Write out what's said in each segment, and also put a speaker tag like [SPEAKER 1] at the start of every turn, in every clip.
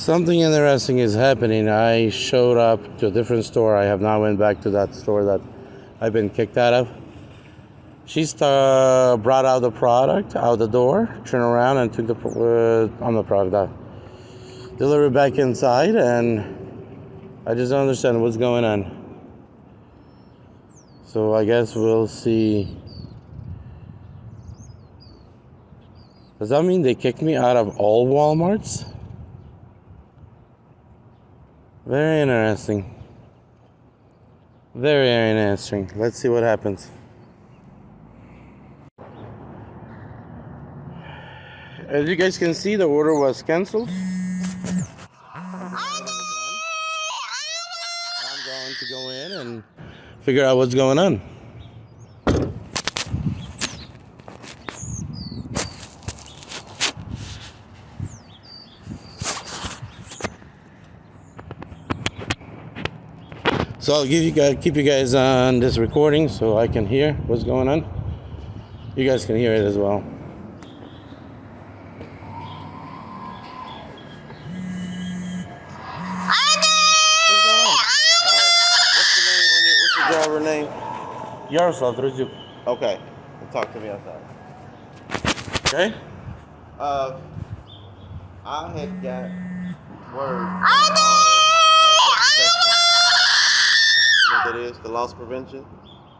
[SPEAKER 1] Something interesting is happening. I showed up to a different store. I have now went back to that store that I've been kicked out of. She's brought out the product out the door, turned around and took the product out. Delivered back inside, and I just don't understand what's going on. So I guess we'll see. Does that mean they kicked me out of all Walmarts? Very interesting. Very interesting. Let's see what happens. As you guys can see, the order was canceled. I'm going to go in and figure out what's going on. So I'll keep you guys on this recording so I can hear what's going on. You guys can hear it as well. What's your driver name? Yaroslav Druzuk.
[SPEAKER 2] Okay. Talk to me outside.
[SPEAKER 1] Okay.
[SPEAKER 2] I had got word. That is the loss prevention?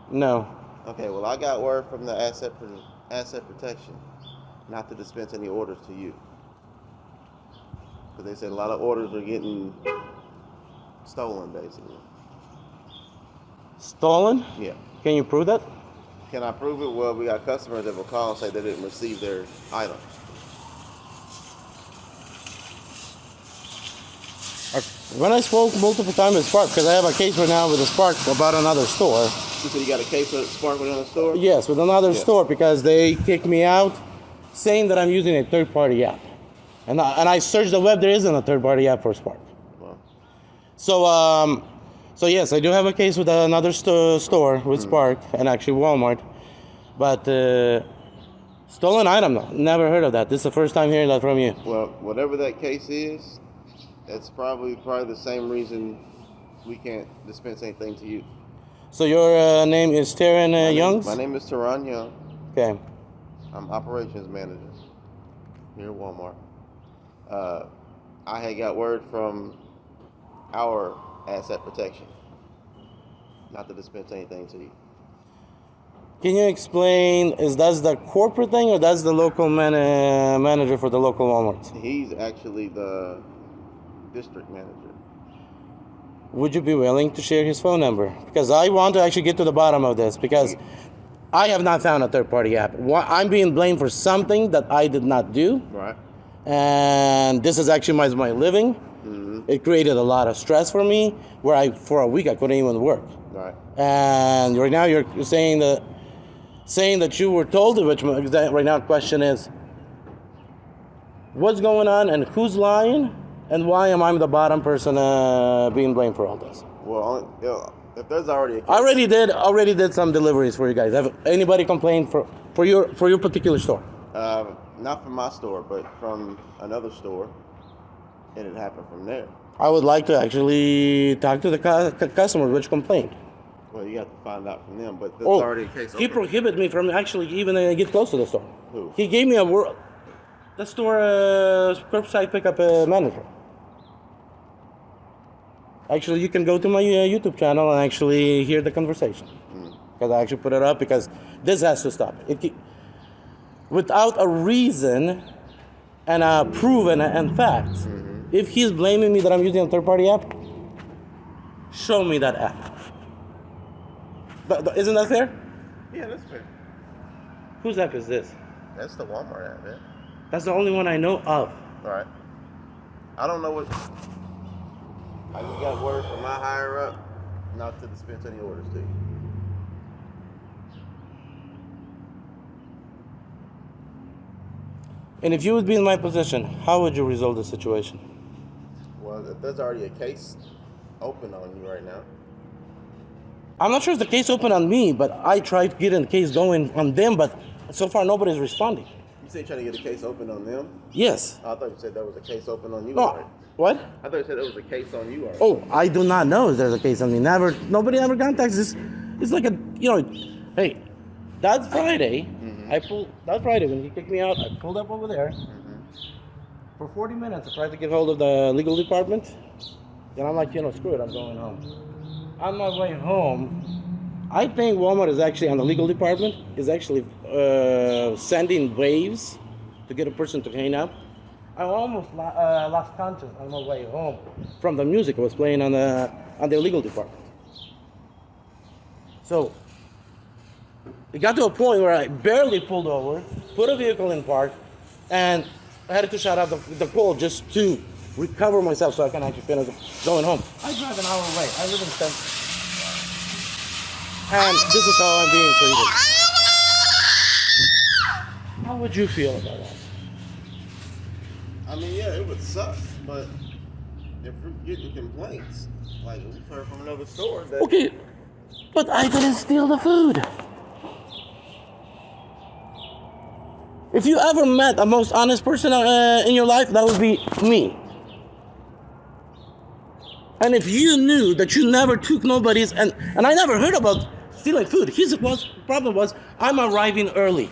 [SPEAKER 1] No.
[SPEAKER 2] Okay, well, I got word from the asset protection not to dispense any orders to you. Because they said a lot of orders are getting stolen, basically.
[SPEAKER 1] Stolen?
[SPEAKER 2] Yeah.
[SPEAKER 1] Can you prove that?
[SPEAKER 2] Can I prove it? Well, we got customers that will call and say they didn't receive their items.
[SPEAKER 1] When I spoke multiple times with Spark, because I have a case right now with a Spark about another store.
[SPEAKER 2] You said you got a case with Spark with another store?
[SPEAKER 1] Yes, with another store, because they kicked me out saying that I'm using a third-party app. And I searched the web, there isn't a third-party app for Spark.
[SPEAKER 2] Wow.
[SPEAKER 1] So yes, I do have a case with another store with Spark, and actually Walmart. But stolen item, no, never heard of that. This is the first time hearing that from you.
[SPEAKER 2] Well, whatever that case is, that's probably the same reason we can't dispense anything to you.
[SPEAKER 1] So your name is Taryn Youngs?
[SPEAKER 2] My name is Teron Young.
[SPEAKER 1] Okay.
[SPEAKER 2] I'm operations manager here at Walmart. I had got word from our asset protection not to dispense anything to you.
[SPEAKER 1] Can you explain, is that the corporate thing or that's the local manager for the local Walmart?
[SPEAKER 2] He's actually the district manager.
[SPEAKER 1] Would you be willing to share his phone number? Because I want to actually get to the bottom of this, because I have not found a third-party app. I'm being blamed for something that I did not do.
[SPEAKER 2] Right.
[SPEAKER 1] And this is actually my living.
[SPEAKER 2] Mm-hmm.
[SPEAKER 1] It created a lot of stress for me, where for a week I couldn't even work.
[SPEAKER 2] Right.
[SPEAKER 1] And right now you're saying that you were told, which right now the question is, what's going on and who's lying? And why am I the bottom person being blamed for all this?
[SPEAKER 2] Well, if there's already a case,
[SPEAKER 1] I already did some deliveries for you guys. Have anybody complained for your particular store?
[SPEAKER 2] not from my store, but from another store, and it happened from there.
[SPEAKER 1] I would like to actually talk to the customers which complained.
[SPEAKER 2] Well, you have to find out from them, but there's already a case.
[SPEAKER 1] He prohibited me from actually even get close to the store.
[SPEAKER 2] Who?
[SPEAKER 1] He gave me the store curbside pickup manager. Actually, you can go to my YouTube channel and actually hear the conversation. Because I actually put it up, because this has to stop. Without a reason and a proof and facts, if he's blaming me that I'm using a third-party app, show me that app. Isn't that fair?
[SPEAKER 2] Yeah, that's fair.
[SPEAKER 1] Whose app is this?
[SPEAKER 2] That's the Walmart app, man.
[SPEAKER 1] That's the only one I know of.
[SPEAKER 2] All right. I don't know what. I just got word from my higher up not to dispense any orders to you.
[SPEAKER 1] And if you would be in my position, how would you resolve the situation?
[SPEAKER 2] Well, if there's already a case open on you right now.
[SPEAKER 1] I'm not sure if the case opened on me, but I tried to get a case going on them, but so far nobody's responding.
[SPEAKER 2] You say you're trying to get a case open on them?
[SPEAKER 1] Yes.
[SPEAKER 2] I thought you said there was a case open on you.
[SPEAKER 1] No,
[SPEAKER 2] already.
[SPEAKER 1] What?
[SPEAKER 2] I thought you said it was a case on you. Or
[SPEAKER 1] Oh, I do not know if there's a case on me. Nobody ever contacts this. It's like a, hey, that Friday, that Friday when he kicked me out, I pulled up over there. For 40 minutes, I tried to get hold of the legal department. Then I'm like, screw it, I'm going home. On my way home, I think Walmart is actually, on the legal department, is actually sending waves to get a person to hang up. I almost lost consciousness on my way home from the music I was playing on the legal department. So it got to a point where I barely pulled over, put a vehicle in park, and I had to shut off the call just to recover myself so I can actually finish going home. I drive an hour away. I live in Stanton. And this is how I'm being treated. How would you feel about that?
[SPEAKER 2] I mean, yeah, it would suck, but if we're getting complaints, like we've heard from another store that...
[SPEAKER 1] Okay, but I didn't steal the food. If you ever met a most honest person in your life, that would be me. And if you knew that you never took nobody's, and I never heard about stealing food. His problem was, I'm arriving early.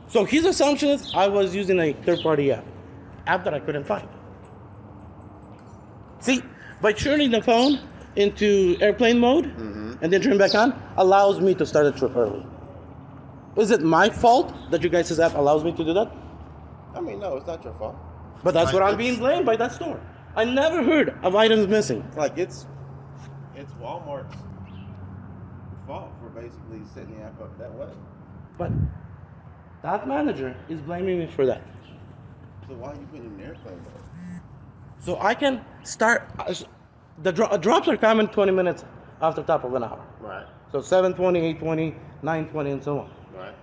[SPEAKER 1] So his assumption is I was using a third-party app that I couldn't find. See, by turning the phone into airplane mode and then turn back on, allows me to start a trip early. Is it my fault that you guys' app allows me to do that?
[SPEAKER 2] I mean, no, it's not your fault.
[SPEAKER 1] But that's what I'm being blamed by that store. I never heard of items missing.
[SPEAKER 2] Like it's Walmart's fault for basically setting the app up that way.
[SPEAKER 1] But that manager is blaming me for that.
[SPEAKER 2] So why are you putting in airplane mode?
[SPEAKER 1] So I can start. The drops are coming 20 minutes after the top of an hour.
[SPEAKER 2] Right.
[SPEAKER 1] So 7:20, 8:20, 9:20, and so on.
[SPEAKER 2] Right.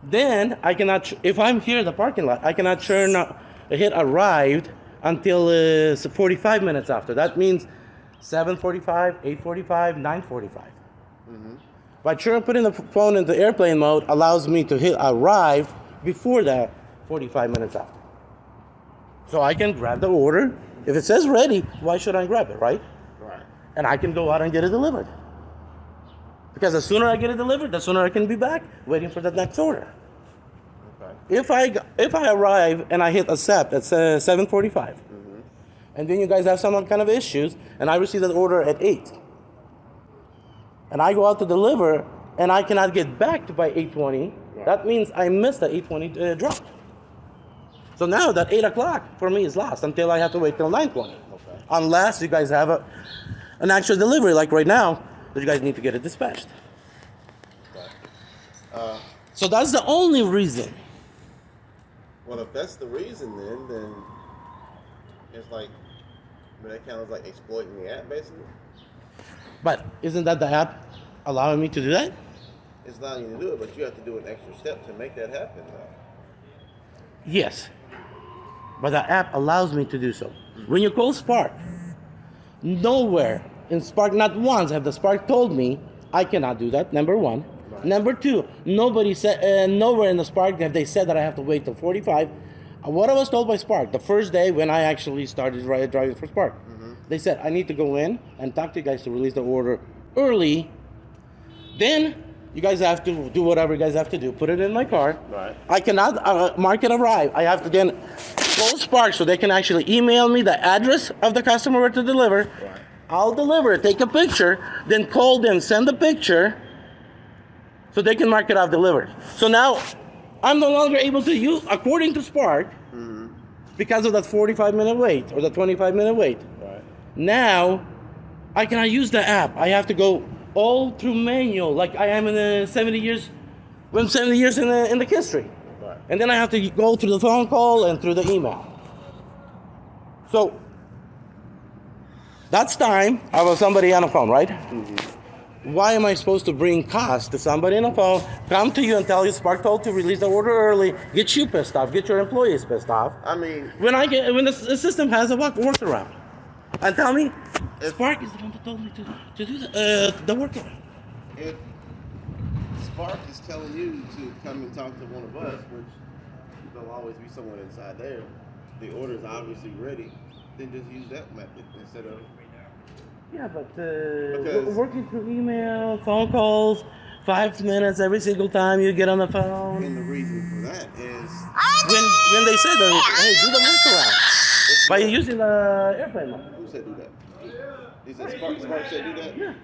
[SPEAKER 1] Then I cannot, if I'm here in the parking lot, I cannot hit arrived until 45 minutes after. That means 7:45, 8:45, 9:45. By putting the phone into airplane mode allows me to hit arrive before that 45 minutes after. So I can grab the order. If it says ready, why should I grab it, right?
[SPEAKER 2] Right.
[SPEAKER 1] And I can go out and get it delivered. Because the sooner I get it delivered, the sooner I can be back waiting for the next order.
[SPEAKER 2] Okay.
[SPEAKER 1] If I arrive and I hit accept at 7:45, and then you guys have some kind of issues, and I receive that order at 8, and I go out to deliver, and I cannot get back to by 8:20, that means I missed the 8:20 drop. So now that 8 o'clock for me is lost until I have to wait till 9:20.
[SPEAKER 2] Okay.
[SPEAKER 1] Unless you guys have an actual delivery, like right now, that you guys need to get it dispatched.
[SPEAKER 2] Okay.
[SPEAKER 1] So that's the only reason.
[SPEAKER 2] Well, if that's the reason, then it's like, that counts like exploiting the app, basically.
[SPEAKER 1] But isn't that the app allowing me to do that?
[SPEAKER 2] It's allowing you to do it, but you have to do an extra step to make that happen, though.
[SPEAKER 1] Yes. But the app allows me to do so. When you call Spark, nowhere in Spark, not once have the Spark told me I cannot do that, number one. Right. Number two, nobody said, nowhere in the Spark have they said that I have to wait till 45. What I was told by Spark, the first day when I actually started driving for Spark, they said I need to go in and talk to you guys to release the order early. Then you guys have to do whatever you guys have to do. Put it in my car.
[SPEAKER 2] Right.
[SPEAKER 1] I cannot mark it arrive. I have to then call Spark so they can actually email me the address of the customer where to deliver.
[SPEAKER 2] Right.
[SPEAKER 1] I'll deliver it, take a picture, then call them, send the picture, so they can mark it off delivered. So now I'm no longer able to use, according to Spark, because of that 45-minute wait or the 25-minute wait.
[SPEAKER 2] Right.
[SPEAKER 1] Now I cannot use the app. I have to go all through manual, like I am in the 70 years in the history.
[SPEAKER 2] Right.
[SPEAKER 1] And then I have to go through the phone call and through the email. So that's time I have somebody on the phone, right? Why am I supposed to bring cost to somebody on the phone, come to you and tell you Spark told to release the order early, get you pissed off, get your employees pissed off?
[SPEAKER 2] I mean,
[SPEAKER 1] when the system has a workaround, and tell me Spark is the one that told me to do the workaround.
[SPEAKER 2] If Spark is telling you to come and talk to one of us, which there'll always be someone inside there, the order is obviously ready, then just use that method instead of.
[SPEAKER 1] Yeah, but
[SPEAKER 2] Because-
[SPEAKER 1] working through email, phone calls, 5 minutes every single time you get on the phone.
[SPEAKER 2] And the reason for that is
[SPEAKER 1] When they said that, hey, do the workaround by using the airplane mode.
[SPEAKER 2] who said do that? He said Spark said do that.
[SPEAKER 1] Yeah.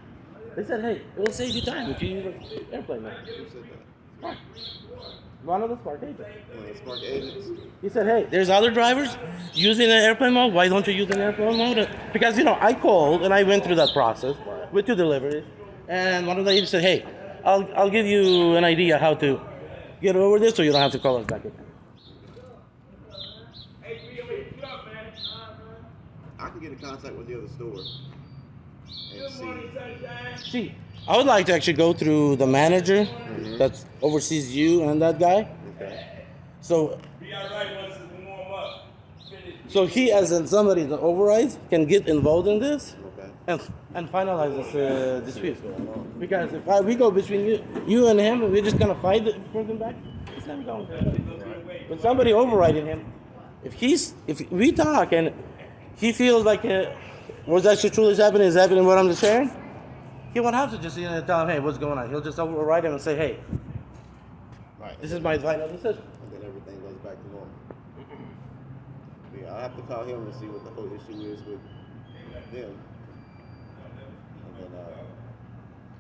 [SPEAKER 1] They said, hey, it will save you time if you use the airplane mode.
[SPEAKER 2] Who said that?
[SPEAKER 1] Spark. One of the Spark agents.
[SPEAKER 2] One of the Spark agents.
[SPEAKER 1] He said, hey, there's other drivers using an airplane mode. Why don't you use an airplane mode? Because, I called and I went through that process with 2 deliveries. And one of the agents said, hey, I'll give you an idea how to get over this so you don't have to call us back again.
[SPEAKER 2] I can get in contact with the other store and see.
[SPEAKER 1] See, I would like to actually go through the manager that oversees you and that guy.
[SPEAKER 2] Okay.
[SPEAKER 1] So he, as in somebody that overrides, can get involved in this
[SPEAKER 2] Okay.
[SPEAKER 1] and finalize this dispute. Because if we go between you and him and we're just gonna fight the person back, it's never going. When somebody overriding him, if we talk and he feels like what's actually truly happening is happening what I'm just sharing, he won't have to just tell him, hey, what's going on. He'll just override him and say, hey,
[SPEAKER 2] Right.
[SPEAKER 1] this is my final decision.
[SPEAKER 2] And then everything goes back to normal. Yeah, I'll have to call him and see what the whole issue is with them. And then,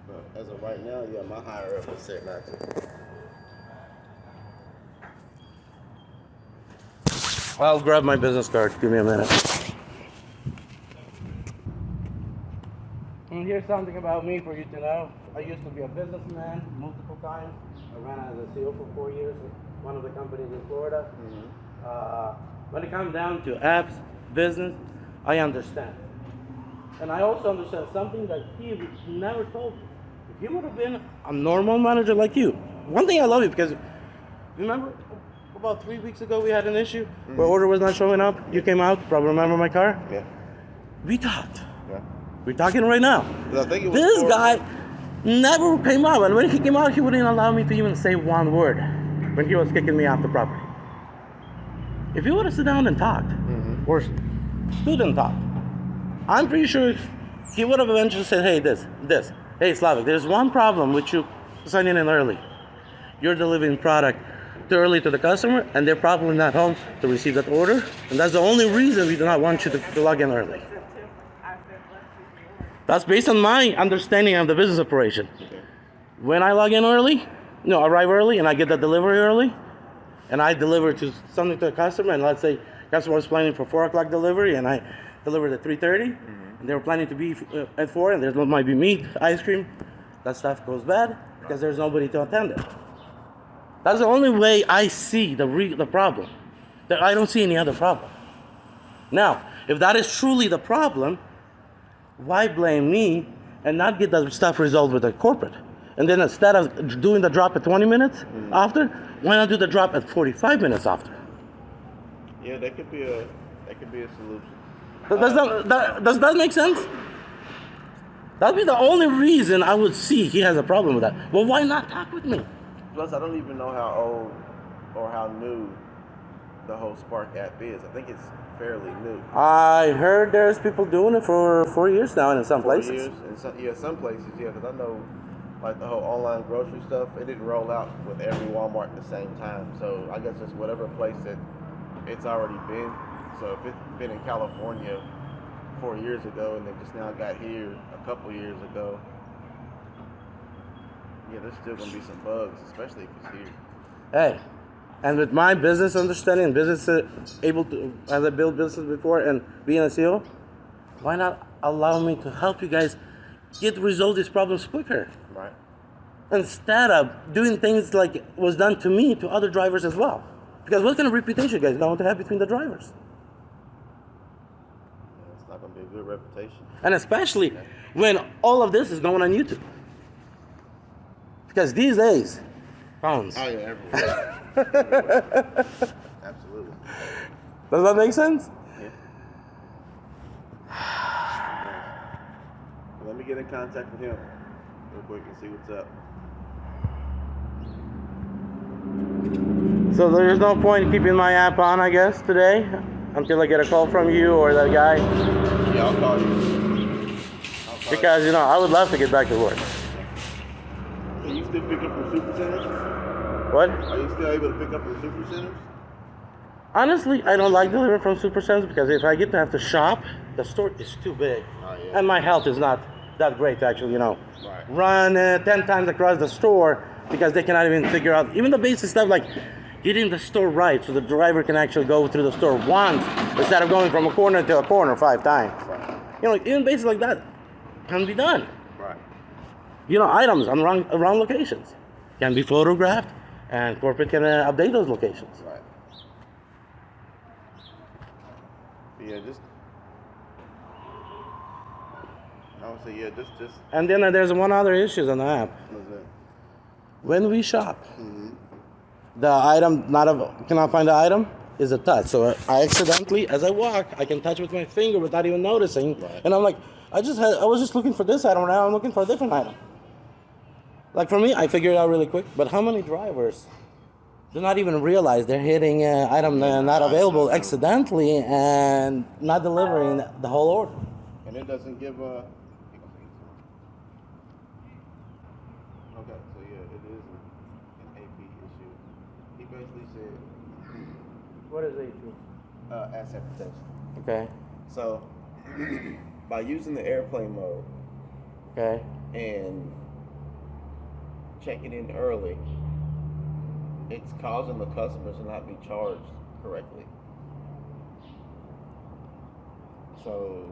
[SPEAKER 2] but as of right now, yeah, my higher up is said not to.
[SPEAKER 1] I'll grab my business card. Give me a minute. And here's something about me for you to know. I used to be a businessman multiple times. I ran as a CEO for 4 years with one of the companies in Florida. When it comes down to apps, business, I understand. And I also understand something that he never told me. If he would have been a normal manager like you, one thing I love you because, remember about 3 weeks ago we had an issue where order was not showing up. You came out, probably remember my car?
[SPEAKER 2] Yeah.
[SPEAKER 1] We talked.
[SPEAKER 2] Yeah.
[SPEAKER 1] We're talking right now.
[SPEAKER 2] 'Cause I think it was
[SPEAKER 1] This
[SPEAKER 2] for-
[SPEAKER 1] guy never came out, and when he came out, he wouldn't allow me to even say one word when he was kicking me off the property. If he would have sat down and talked, or stood and talked, I'm pretty sure he would have eventually said, hey, hey, Slavic, there's one problem with you signing in early. You're delivering product too early to the customer, and they're probably not home to receive that order, and that's the only reason we do not want you to log in early. That's based on my understanding of the business operation. When I log in early, arrive early, and I get the delivery early, and I deliver something to a customer, and let's say customer was planning for 4 o'clock delivery, and I delivered at 3:30, and they were planning to be at 4, and there might be meat, ice cream, that stuff goes bad because there's nobody to attend it. That's the only way I see the problem. I don't see any other problem. Now, if that is truly the problem, why blame me and not get the stuff resolved with the corporate? And then instead of doing the drop at 20 minutes after, why not do the drop at 45 minutes after?
[SPEAKER 2] Yeah, that could be a solution.
[SPEAKER 1] Does that make sense? That'd be the only reason I would see he has a problem with that. Well, why not talk with me?
[SPEAKER 2] Plus, I don't even know how old or how new the whole Spark app is. I think it's fairly new.
[SPEAKER 1] I heard there's people doing it for 4 years now in some
[SPEAKER 2] 4
[SPEAKER 1] places.
[SPEAKER 2] years, and some places, yeah, because I know, like the whole online grocery stuff, it didn't roll out with every Walmart at the same time. So I guess it's whatever place that it's already been. So if it's been in California 4 years ago and they just now got here a couple years ago, yeah, there's still gonna be some bugs, especially if it's here.
[SPEAKER 1] Hey, and with my business understanding, business able to, as I built business before and being a CEO, why not allow me to help you guys resolve these problems quicker?
[SPEAKER 2] Right.
[SPEAKER 1] Instead of doing things like was done to me, to other drivers as well. Because what kind of reputation you guys don't want to have between the drivers?
[SPEAKER 2] Yeah, it's not gonna be a good reputation.
[SPEAKER 1] And especially when all of this is going on YouTube. Because these days, phones.
[SPEAKER 2] Oh yeah, everywhere. Everywhere. Absolutely.
[SPEAKER 1] Does that make sense?
[SPEAKER 2] Yeah. Let me get in contact with him real quick and see what's up.
[SPEAKER 1] So there's no point in keeping my app on, I guess, today, until I get a call from you or that guy.
[SPEAKER 2] Yeah, I'll call you.
[SPEAKER 1] Because, you know, I would love to get back to work.
[SPEAKER 2] Can you still pick up from super centers?
[SPEAKER 1] What?
[SPEAKER 2] Are you still able to pick up from super centers?
[SPEAKER 1] Honestly, I don't like delivering from supercenters because if I get to have to shop, the store is too big.
[SPEAKER 2] Oh, yeah.
[SPEAKER 1] And my health is not that great to actually, you know,
[SPEAKER 2] Right.
[SPEAKER 1] run 10 times across the store because they cannot even figure out, even the basic stuff like getting the store right so the driver can actually go through the store once instead of going from a corner to a corner 5 times.
[SPEAKER 2] Right.
[SPEAKER 1] You know, even basics like that can be done.
[SPEAKER 2] Right.
[SPEAKER 1] You know, items on wrong locations can be photographed and corporate can update those locations.
[SPEAKER 2] Right. Yeah, just. I would say just.
[SPEAKER 1] And then there's one other issue on the app.
[SPEAKER 2] What's that?
[SPEAKER 1] When we shop,
[SPEAKER 2] Mm-hmm.
[SPEAKER 1] the item cannot find the item is a touch. So I accidentally, as I walk, I can touch with my finger without even noticing.
[SPEAKER 2] Right.
[SPEAKER 1] And I'm like, I was just looking for this item. Now I'm looking for a different item. Like for me, I figured it out really quick. But how many drivers do not even realize they're hitting an item not available accidentally and not delivering the whole order?
[SPEAKER 2] And it doesn't give a. Okay, so yeah, it is an AP issue. He basically said
[SPEAKER 1] What is AP?
[SPEAKER 2] asset protection.
[SPEAKER 1] Okay.
[SPEAKER 2] So by using the airplane mode
[SPEAKER 1] Okay.
[SPEAKER 2] and checking in early, it's causing the customers to not be charged correctly. So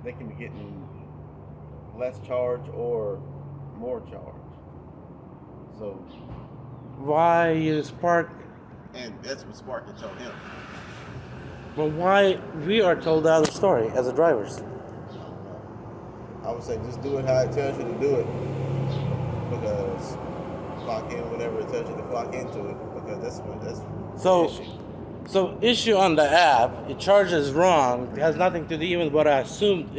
[SPEAKER 2] they can be getting less charge or more charge. So
[SPEAKER 1] Why is Spark?
[SPEAKER 2] and that's what Spark had told him.
[SPEAKER 1] Well, why we are told the other story as the drivers?
[SPEAKER 2] I would say just do it how it tells you to do it, because clock in whenever it tells you to clock into it, because that's
[SPEAKER 1] So,
[SPEAKER 2] the issue.
[SPEAKER 1] so issue on the app, it charges wrong. It has nothing to do even with what I assumed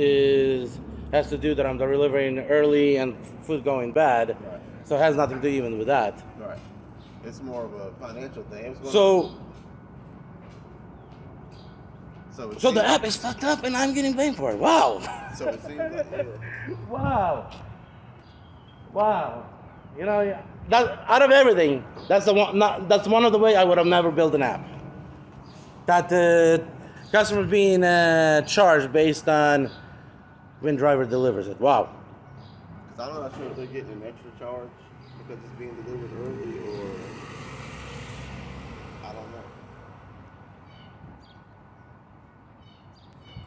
[SPEAKER 1] has to do that I'm delivering early and food going bad.
[SPEAKER 2] Right.
[SPEAKER 1] So it has nothing to do even with that.
[SPEAKER 2] Right. It's more of a financial thing. It's gonna-
[SPEAKER 1] So
[SPEAKER 2] it
[SPEAKER 1] the
[SPEAKER 2] seems-
[SPEAKER 1] app is fucked up and I'm getting blamed for it. Wow.
[SPEAKER 2] So it seems like
[SPEAKER 1] Wow. Wow. You know, that out of everything, that's the one. That's one of the way I would have never built an app. That customers being charged based on when driver delivers it. Wow.
[SPEAKER 2] because I'm not sure if they're getting an extra charge because it's being delivered early, or I don't know.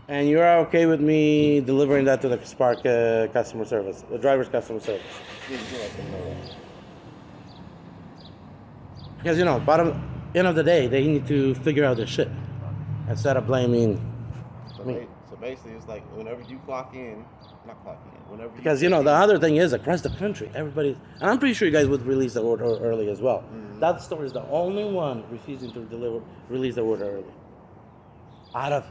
[SPEAKER 1] And you're okay with me delivering that to the Spark customer service, the driver's customer service?
[SPEAKER 2] You can let them know that.
[SPEAKER 1] Because you know, end of the day, they need to figure out their shit instead of blaming me.
[SPEAKER 2] So basically, it's like whenever you clock in, not clock in, whenever you
[SPEAKER 1] Because you know, the other thing is across the country, everybody, and I'm pretty sure you guys would release the order early as well.
[SPEAKER 2] Mm-hmm.
[SPEAKER 1] That store is the only one refusing to release the order early. Out of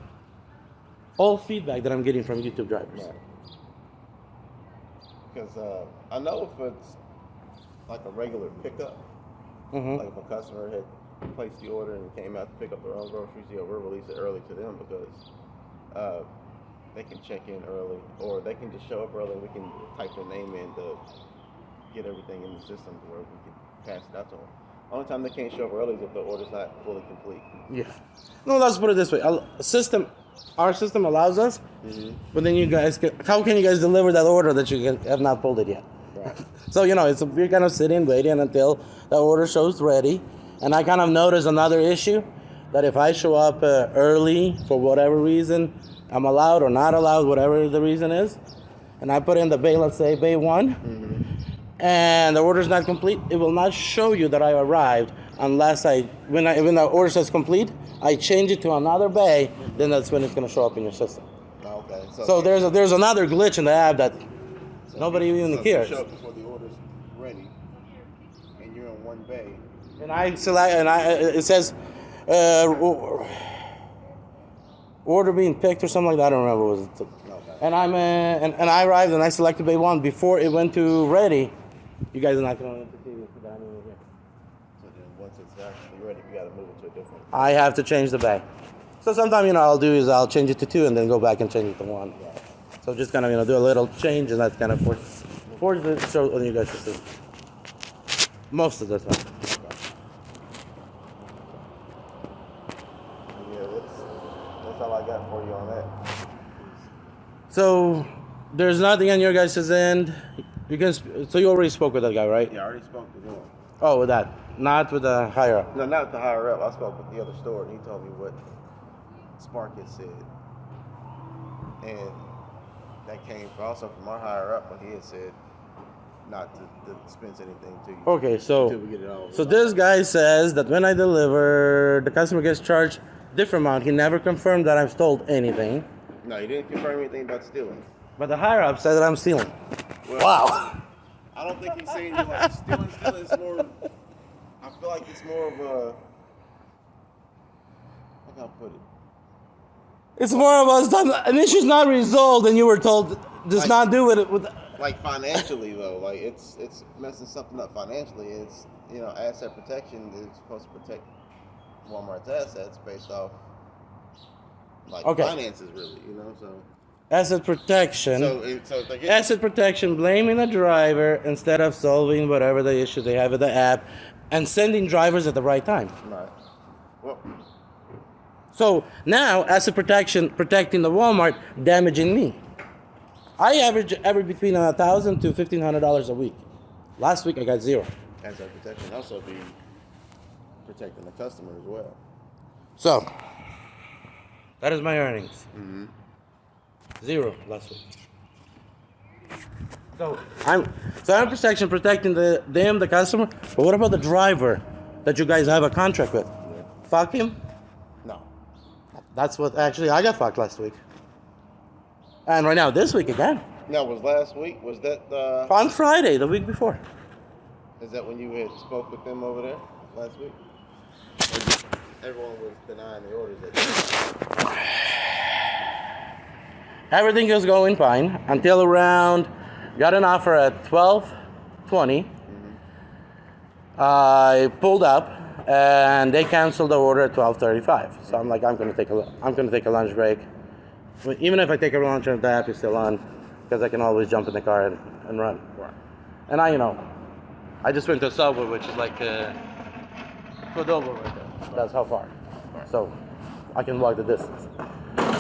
[SPEAKER 1] all feedback that I'm getting from YouTube drivers.
[SPEAKER 2] Right. Because I know if it's like a regular pickup,
[SPEAKER 1] Mm-hmm.
[SPEAKER 2] like if a customer had placed the order and came out to pick up their own groceries, yeah, we'll release it early to them because they can check in early, or they can just show up early and we can type their name in to get everything in the system to where we can pass it out to them. Only time they can't show up early is if the order's not fully complete.
[SPEAKER 1] Yeah. No, let's put it this way. Our system allows us, but then you guys, how can you guys deliver that order that you have not pulled it yet?
[SPEAKER 2] Right.
[SPEAKER 1] So, you know, we're kind of sitting, waiting until the order shows ready. And I kind of noticed another issue, that if I show up early for whatever reason, I'm allowed or not allowed, whatever the reason is, and I put in the bay, let's say bay 1, and the order's not complete, it will not show you that I arrived unless when the order says complete, I change it to another bay, then that's when it's going to show up in your system.
[SPEAKER 2] Okay.
[SPEAKER 1] So there's another glitch in the app that nobody even
[SPEAKER 2] so
[SPEAKER 1] cares.
[SPEAKER 2] If you show up before the order's ready, and you're in one bay.
[SPEAKER 1] And I select, it says order being picked or something like that. I don't remember what it was.
[SPEAKER 2] Okay.
[SPEAKER 1] And and I arrived and I selected bay 1 before it went to ready. You guys are not going to see me down here.
[SPEAKER 2] So then once it's actually ready, you got to move it to a different.
[SPEAKER 1] I have to change the bay. So sometimes, I'll do is I'll change it to 2 and then go back and change it to 1. So just kind of, do a little change, and that's kind of force the show on you guys to see. Most of the time.
[SPEAKER 2] Yeah, that's all I got for you on that.
[SPEAKER 1] So there's nothing on your guys' end. So you already spoke with that guy, right?
[SPEAKER 2] Yeah, I already spoke to him.
[SPEAKER 1] Oh, with that, not with the higher up.
[SPEAKER 2] No, not the higher up. I spoke with the other store, and he told me what Spark had said. And that came also from our higher up when he had said not to dispense anything to you.
[SPEAKER 1] Okay, so
[SPEAKER 2] until we get it all.
[SPEAKER 1] So this guy says that when I deliver, the customer gets charged different amount. He never confirmed that I've stole anything.
[SPEAKER 2] No, he didn't confirm anything about stealing.
[SPEAKER 1] But the higher up said that I'm stealing.
[SPEAKER 2] Well,
[SPEAKER 1] Wow.
[SPEAKER 2] I don't think he's saying you like stealing. It's more. I feel like it's more of a. How can I put it?
[SPEAKER 1] It's more of us done. An issue's not resolved, and you were told just not do it with.
[SPEAKER 2] Like financially though, like it's messing something up financially. It's asset protection is supposed to protect Walmart's assets based off finances, really. So.
[SPEAKER 1] Asset protection.
[SPEAKER 2] So
[SPEAKER 1] asset protection, blaming the driver instead of solving whatever the issue they have with the app, and sending drivers at the right time.
[SPEAKER 2] Right. Well.
[SPEAKER 1] So now, asset protection protecting the Walmart, damaging me. I average between $1,000 to $1,500 a week. Last week I got 0.
[SPEAKER 2] Asset protection also be protecting the customer as well.
[SPEAKER 1] So that is my earnings.
[SPEAKER 2] Mm-hmm.
[SPEAKER 1] 0 last week. So I'm protection protecting the customer. But what about the driver that you guys have a contract with?
[SPEAKER 2] Yeah.
[SPEAKER 1] Fuck him.
[SPEAKER 2] No.
[SPEAKER 1] That's what actually I got fucked last week. And right now this week again.
[SPEAKER 2] No, was last week? Was that
[SPEAKER 1] on Friday, the week before?
[SPEAKER 2] Is that when you had spoke with them over there last week? Everyone was denying the orders.
[SPEAKER 1] Everything was going fine until around, got an offer at 12:20. I pulled up and they canceled the order at 12:35. So I'm like, I'm gonna take a lunch break. Even if I take a lunch and the app is still on, because I can always jump in the car and run.
[SPEAKER 2] Right.
[SPEAKER 1] And I just went to Subway, which is like Cordova right there. That's how far.
[SPEAKER 2] Right.
[SPEAKER 1] So I can walk the distance.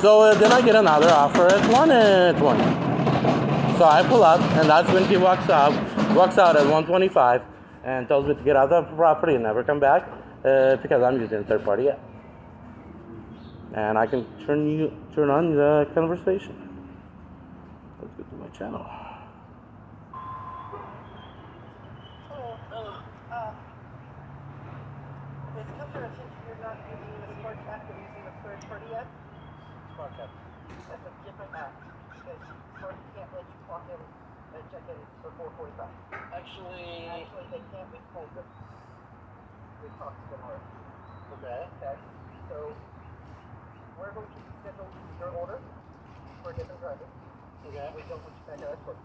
[SPEAKER 1] So then I get another offer at 1:20. So I pull up, and that's when he walks out at 1:25 and tells me to get out of the property and never come back because I'm using a third-party app. And I can turn on the conversation. Let's go to my channel.
[SPEAKER 3] It's come to our attention you're not using the smart app, you're using the third party app.
[SPEAKER 1] Smart app.
[SPEAKER 3] That's a different app. Because smart can't let you clock in and check in before 45.
[SPEAKER 1] Actually,
[SPEAKER 3] they can't. We told them. We talked to them already.
[SPEAKER 1] okay.
[SPEAKER 3] Okay. So we're going to schedule your order for a different driver.
[SPEAKER 1] Okay.
[SPEAKER 3] We don't want you back at our store.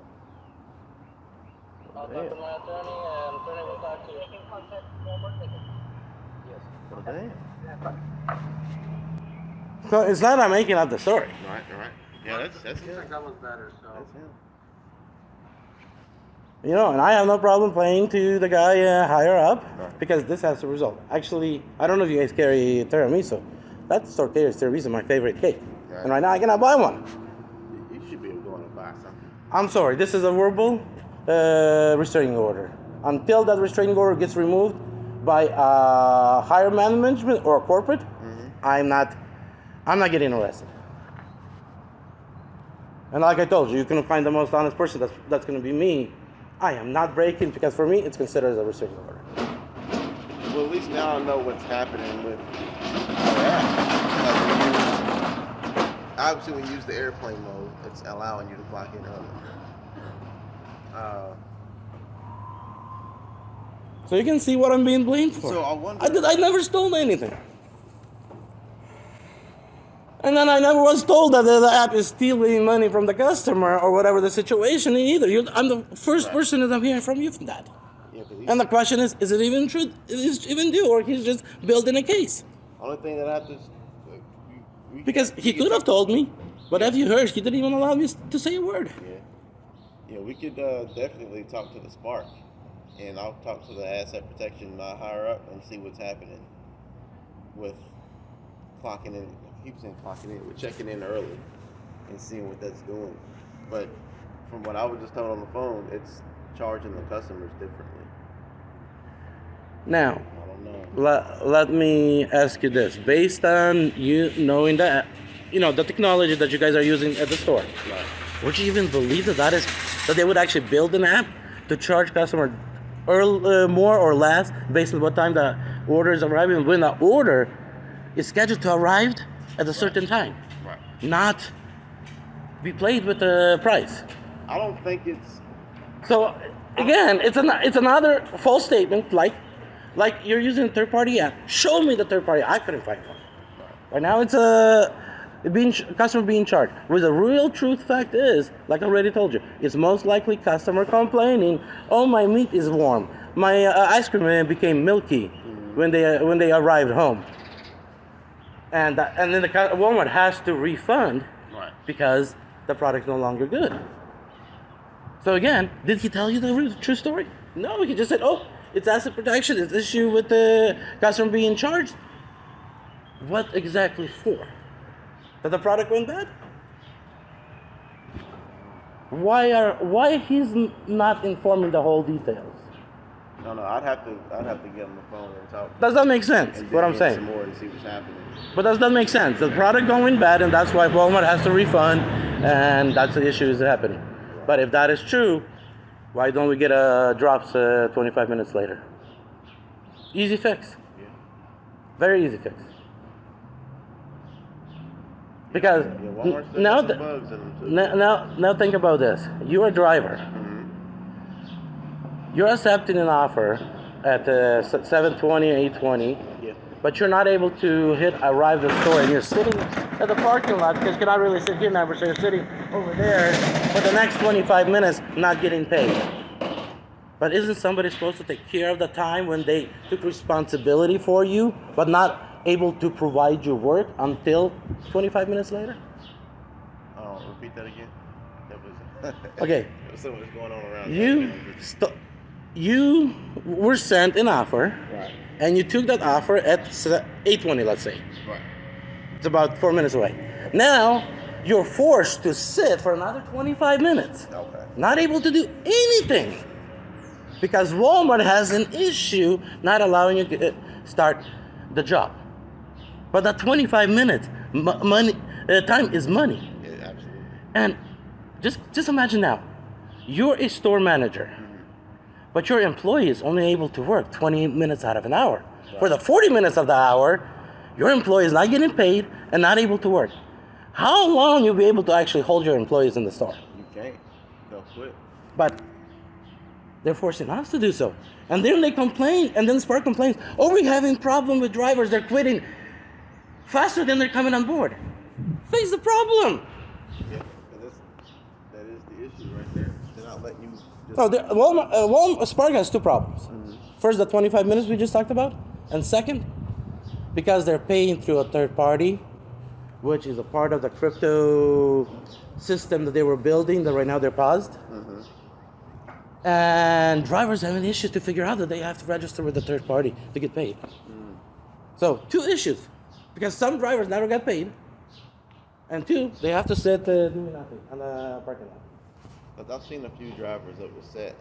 [SPEAKER 1] I'll talk to my attorney, and attorney will talk to you.
[SPEAKER 3] They can contact Walmart. They can.
[SPEAKER 1] Yes.
[SPEAKER 2] Okay.
[SPEAKER 3] That's fine.
[SPEAKER 1] So it's not I'm making up the story.
[SPEAKER 2] Right. Yeah, that's him.
[SPEAKER 1] That was better. So.
[SPEAKER 2] That's him.
[SPEAKER 1] And I have no problem playing to the guy higher up
[SPEAKER 2] Right.
[SPEAKER 1] because this has to result. Actually, I don't know if you guys carry tiramisu. That store carries tiramisu, my favorite cake.
[SPEAKER 2] Right.
[SPEAKER 1] And right now I cannot buy one.
[SPEAKER 2] You should be able to go and buy something.
[SPEAKER 1] I'm sorry, this is a verbal restraining order. Until that restraining order gets removed by higher management or corporate, I'm not getting arrested. And like I told you, you can find the most honest person. That's going to be me. I am not breaking because for me it's considered as a restraining order.
[SPEAKER 2] Well, at least now I know what's happening with our app. Obviously, when you use the airplane mode, it's allowing you to clock in early.
[SPEAKER 1] So you can see what I'm being blamed for.
[SPEAKER 2] So I wonder.
[SPEAKER 1] I never stole anything. And then I never was told that the app is stealing money from the customer or whatever the situation either. I'm the first person that I'm hearing from you from that.
[SPEAKER 2] Yeah,
[SPEAKER 1] And the question is it even true? Is it even due, or he's just building a case?
[SPEAKER 2] only thing that I have to
[SPEAKER 1] Because he could have told me, but as you heard, he didn't even allow me to say a word.
[SPEAKER 2] Yeah, we could definitely talk to the Spark, and I'll talk to the asset protection higher up and see what's happening with clocking in. I keep saying clocking in. We're checking in early and seeing what that's doing. But from what I was just told on the phone, it's charging the customers differently.
[SPEAKER 1] Now,
[SPEAKER 2] I don't know.
[SPEAKER 1] let me ask you this: based on you knowing that, the technology that you guys are using at the store,
[SPEAKER 2] Right.
[SPEAKER 1] would you even believe that they would actually build an app to charge customer more or less based on what time the order is arriving, when the order is scheduled to arrive at a certain time,
[SPEAKER 2] Right.
[SPEAKER 1] not be played with the price?
[SPEAKER 2] I don't think it's.
[SPEAKER 1] So again, it's another false statement. Like you're using a third-party app. Show me the third-party. I couldn't find one. Right now, it's customer being charged. Where the real truth fact is, like I already told you, it's most likely customer complaining. Oh, my meat is warm. My ice cream became milky when they arrived home. And then the Walmart has to refund because the product's no longer good. So again, did he tell you the true story? No, he just said, oh, it's asset protection, it's issue with the customer being charged. What exactly for? That the product went bad? Why he's not informing the whole details?
[SPEAKER 2] No, I'd have to get on the phone and talk.
[SPEAKER 1] Does that make sense?
[SPEAKER 2] And
[SPEAKER 1] What I'm
[SPEAKER 2] dig in
[SPEAKER 1] saying?
[SPEAKER 2] some more and see what's happening.
[SPEAKER 1] But does that make sense? The product going bad, and that's why Walmart has to refund, and that's the issue is happening. But if that is true, why don't we get drops 25 minutes later? Easy fix.
[SPEAKER 2] Yeah.
[SPEAKER 1] Very easy fix. Because
[SPEAKER 2] Walmart still
[SPEAKER 1] now,
[SPEAKER 2] got some bugs in them too.
[SPEAKER 1] now think about this. You're a driver.
[SPEAKER 2] Mm-hmm.
[SPEAKER 1] You're accepting an offer at 7:20, 8:20.
[SPEAKER 2] Yeah.
[SPEAKER 1] But you're not able to arrive the store, and you're sitting at the parking lot because you cannot really sit here now, so you're sitting over there for the next 25 minutes not getting paid. But isn't somebody supposed to take care of the time when they took responsibility for you, but not able to provide you work until 25 minutes later?
[SPEAKER 2] Oh, repeat that again. That was
[SPEAKER 1] Okay.
[SPEAKER 2] There was so much going on around.
[SPEAKER 1] You were sent an offer,
[SPEAKER 2] Right.
[SPEAKER 1] and you took that offer at 8:20, let's say.
[SPEAKER 2] Right.
[SPEAKER 1] It's about 4 minutes away. Now, you're forced to sit for another 25 minutes.
[SPEAKER 2] Okay.
[SPEAKER 1] Not able to do anything. Because Walmart has an issue not allowing you to start the job. But that 25 minutes, time is money.
[SPEAKER 2] Yeah, absolutely.
[SPEAKER 1] And just imagine now, you're a store manager, but your employee is only able to work 20 minutes out of an hour. Right. For the 40 minutes of the hour, your employee is not getting paid and not able to work. How long you'll be able to actually hold your employees in the store?
[SPEAKER 2] You can't. They'll quit.
[SPEAKER 1] But they're forcing us to do so. And then they complain, and then Spark complains, oh, we're having problem with drivers, they're quitting faster than they're coming on board. Face the problem.
[SPEAKER 2] Yeah, that is the issue right there. They're not letting you just...
[SPEAKER 1] No, Walmart, Spark has two problems. Mm-hmm. First, the 25 minutes we just talked about. And second, because they're paying through a third party, which is a part of the crypto system that they were building that right now they're paused. Mm-hmm. And drivers have an issue to figure out that they have to register with the third party to get paid. So, two issues. Because some drivers never got paid. And two, they have to sit doing nothing on the parking lot.
[SPEAKER 2] But I've seen a few drivers that will sit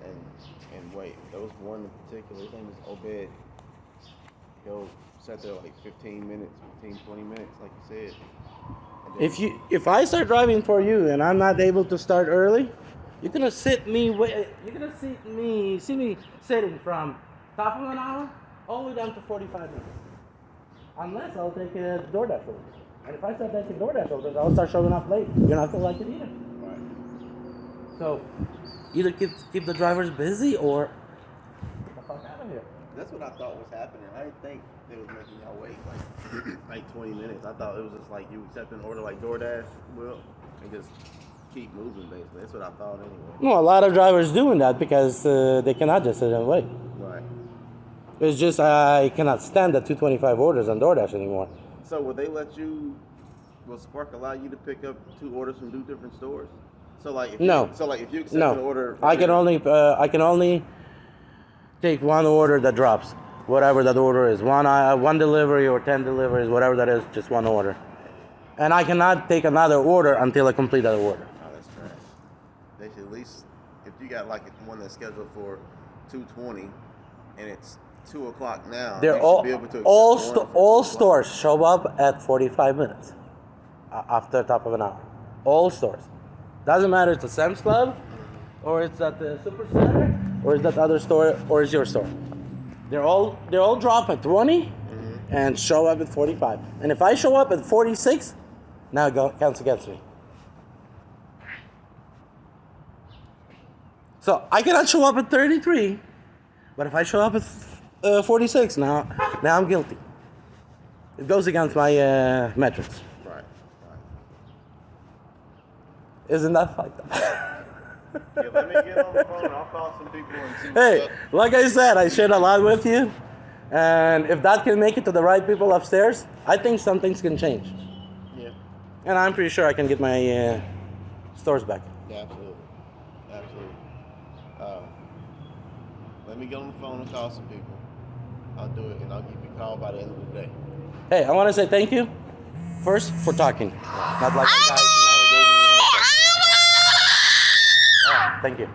[SPEAKER 2] and wait. There was one in particular, his name is Obed. He'll sit there like 15 minutes, 20 minutes, like you said.
[SPEAKER 1] If I start driving for you and I'm not able to start early, you're gonna see me sitting from top of an hour all the way down to 45 minutes. Unless I'll take a Doordash order. And if I start taking Doordash orders, I'll start showing up late. You're not gonna like it either.
[SPEAKER 2] Right.
[SPEAKER 1] So either keep the drivers busy or get the fuck out of here.
[SPEAKER 2] That's what I thought was happening. I didn't think they was making y'all wait like 20 minutes. I thought it was just like you accept an order like Doordash will and just keep moving basically. That's what I thought anyway.
[SPEAKER 1] No, a lot of drivers doing that because they cannot just sit and wait.
[SPEAKER 2] Right.
[SPEAKER 1] It's just I cannot stand the 225 orders on Doordash anymore.
[SPEAKER 2] So would they let you will Spark allow you to pick up 2 orders from 2 different stores? So like if
[SPEAKER 1] No.
[SPEAKER 2] if you accept
[SPEAKER 1] No.
[SPEAKER 2] an order,
[SPEAKER 1] I can only take one order that drops, whatever that order is. One delivery or 10 deliveries, whatever that is, just one order. And I cannot take another order until I complete that order.
[SPEAKER 2] Oh, that's trash. They should at least, if you got like one that's scheduled for 2:20 and it's 2 o'clock now,
[SPEAKER 1] They're
[SPEAKER 2] you
[SPEAKER 1] all
[SPEAKER 2] should be able to accept
[SPEAKER 1] all
[SPEAKER 2] the order
[SPEAKER 1] sto-
[SPEAKER 2] for
[SPEAKER 1] all
[SPEAKER 2] 2 o'clock.
[SPEAKER 1] stores show up at 45 minutes after the top of an hour. All stores. Doesn't matter if it's a Sam's Club, or it's at the Super Center, or it's that other store, or it's your store. They all drop at 20 and show up at 45. And if I show up at 46, now it counts against me. So I cannot show up at 33, but if I show up at 46, now I'm guilty. It goes against my metrics.
[SPEAKER 2] Right.
[SPEAKER 1] Isn't that fucked up?
[SPEAKER 2] Yeah, let me get on the phone. I'll call some people and see what's
[SPEAKER 1] Hey,
[SPEAKER 2] up.
[SPEAKER 1] like I said, I shared a lot with you. And if that can make it to the right people upstairs, I think some things can change.
[SPEAKER 2] Yeah.
[SPEAKER 1] And I'm pretty sure I can get my stores back.
[SPEAKER 2] Yeah, absolutely. Let me get on the phone and call some people. I'll do it, and I'll give you a call by the end of the day.
[SPEAKER 1] Hey, I want to say thank you first for talking. Not like the guys who never gave me a thank you.